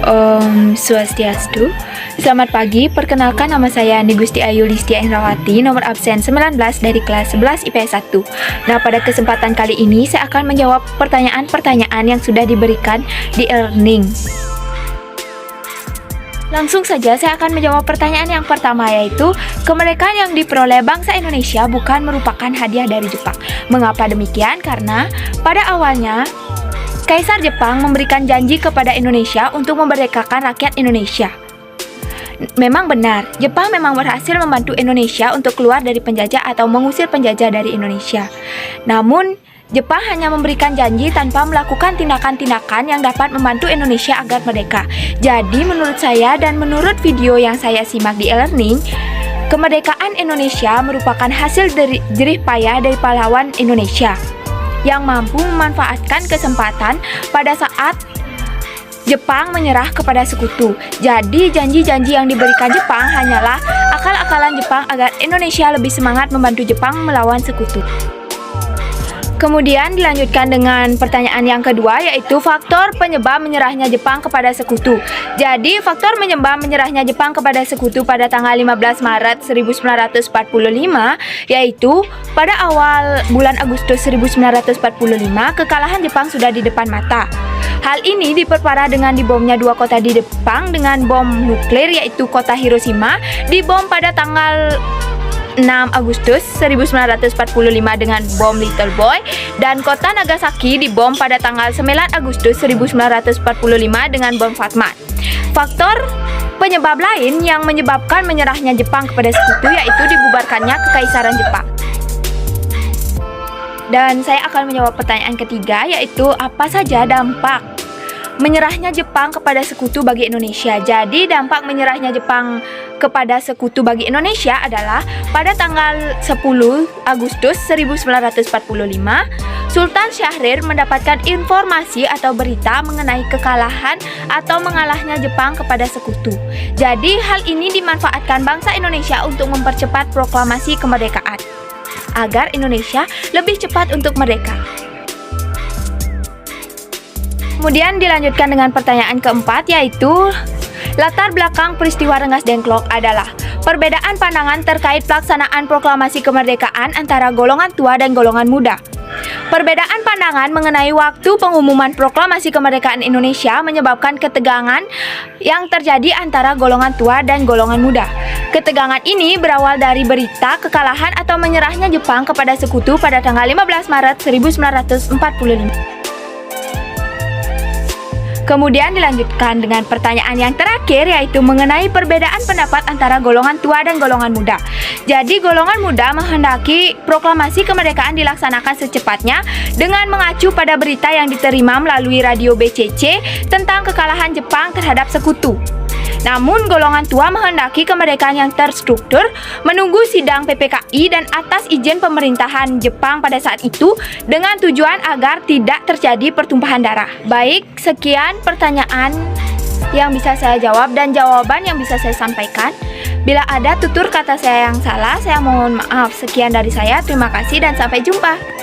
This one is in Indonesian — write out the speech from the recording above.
Om Swastiastu. Selamat pagi, perkenalkan nama saya Andi Gusti Ayu Listia Indrawati, nomor absen 19 dari kelas 11 IPS 1. Nah, pada kesempatan kali ini saya akan menjawab pertanyaan-pertanyaan yang sudah diberikan di e-learning. Langsung saja saya akan menjawab pertanyaan yang pertama, yaitu kemerdekaan yang diperoleh bangsa Indonesia bukan merupakan hadiah dari Jepang. Mengapa demikian? Karena pada awalnya Kaisar Jepang memberikan janji kepada Indonesia untuk memerdekakan rakyat Indonesia. Memang benar, Jepang memang berhasil membantu Indonesia untuk keluar dari penjajah atau mengusir penjajah dari Indonesia. Namun, Jepang hanya memberikan janji tanpa melakukan tindakan-tindakan yang dapat membantu Indonesia agar merdeka. Jadi, menurut saya dan menurut video yang saya simak di e-learning, kemerdekaan Indonesia merupakan hasil dari jerih payah dari pahlawan Indonesia yang mampu memanfaatkan kesempatan pada saat Jepang menyerah kepada sekutu. Jadi janji-janji yang diberikan Jepang hanyalah akal-akalan Jepang agar Indonesia lebih semangat membantu Jepang melawan sekutu. Kemudian dilanjutkan dengan pertanyaan yang kedua, yaitu faktor penyebab menyerahnya Jepang kepada sekutu. Jadi faktor penyebab menyerahnya Jepang kepada sekutu pada tanggal 15 Maret 1945 yaitu pada awal bulan Agustus 1945 kekalahan Jepang sudah di depan mata. Hal ini diperparah dengan dibomnya dua kota di Jepang dengan bom nuklir, yaitu kota Hiroshima dibom pada tanggal 6 Agustus 1945 dengan bom Little Boy, dan kota Nagasaki dibom pada tanggal 9 Agustus 1945 dengan bom Fatman. Faktor penyebab lain yang menyebabkan menyerahnya Jepang kepada sekutu yaitu dibubarkannya Kekaisaran Jepang. Dan saya akan menjawab pertanyaan ketiga, yaitu apa saja dampak menyerahnya Jepang kepada sekutu bagi Indonesia. Jadi dampak menyerahnya Jepang kepada sekutu bagi Indonesia adalah pada tanggal 10 Agustus 1945 Sultan Syahrir mendapatkan informasi atau berita mengenai kekalahan atau mengalahnya Jepang kepada sekutu. Jadi hal ini dimanfaatkan bangsa Indonesia untuk mempercepat proklamasi kemerdekaan agar Indonesia lebih cepat untuk merdeka. Kemudian dilanjutkan dengan pertanyaan keempat, yaitu latar belakang peristiwa Rengas Dengklok adalah perbedaan pandangan terkait pelaksanaan proklamasi kemerdekaan antara golongan tua dan golongan muda. Perbedaan pandangan mengenai waktu pengumuman proklamasi kemerdekaan Indonesia menyebabkan ketegangan yang terjadi antara golongan tua dan golongan muda. Ketegangan ini berawal dari berita kekalahan atau menyerahnya Jepang kepada sekutu pada tanggal 15 Maret 1945. Kemudian dilanjutkan dengan pertanyaan yang terakhir, yaitu mengenai perbedaan pendapat antara golongan tua dan golongan muda. Jadi golongan muda menghendaki proklamasi kemerdekaan dilaksanakan secepatnya dengan mengacu pada berita yang diterima melalui radio BCC tentang kekalahan Jepang terhadap sekutu. Namun golongan tua menghendaki kemerdekaan yang terstruktur, menunggu sidang PPKI dan atas izin pemerintahan Jepang pada saat itu dengan tujuan agar tidak terjadi pertumpahan darah. Baik, sekian pertanyaan yang bisa saya jawab dan jawaban yang bisa saya sampaikan. Bila ada tutur kata saya yang salah, saya mohon maaf. Sekian dari saya, terima kasih dan sampai jumpa.